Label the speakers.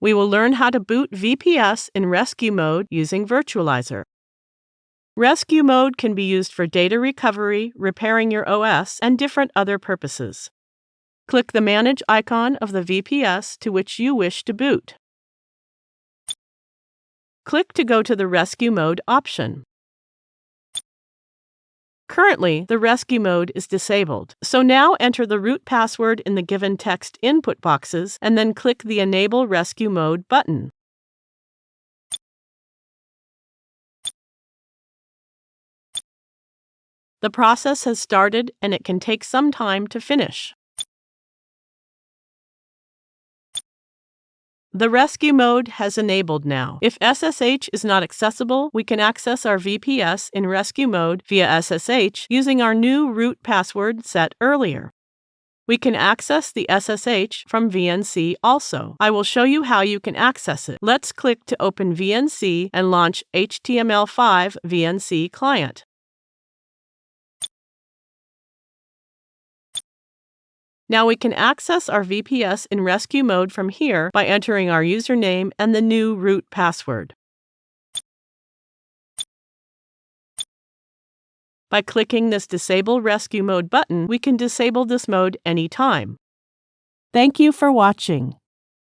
Speaker 1: We will learn how to boot VPS in rescue mode using Virtualizor. Rescue mode can be used for data recovery, repairing your OS, and different other purposes. Click the Manage icon of the VPS to which you wish to boot. Click to go to the Rescue Mode option. Currently, the rescue mode is disabled, so now enter the root password in the given text input boxes and then click the Enable Rescue Mode button. The process has started and it can take some time to finish. The rescue mode has enabled now. If SSH is not accessible, we can access our VPS in rescue mode via SSH using our new root password set earlier. We can access the SSH from VNC also. I will show you how you can access it. Let's click to open VNC and launch HTML5 VNC client. Now we can access our VPS in rescue mode from here by entering our username and the new root password. By clicking this Disable Rescue Mode button, we can disable this mode anytime. Thank you for watching.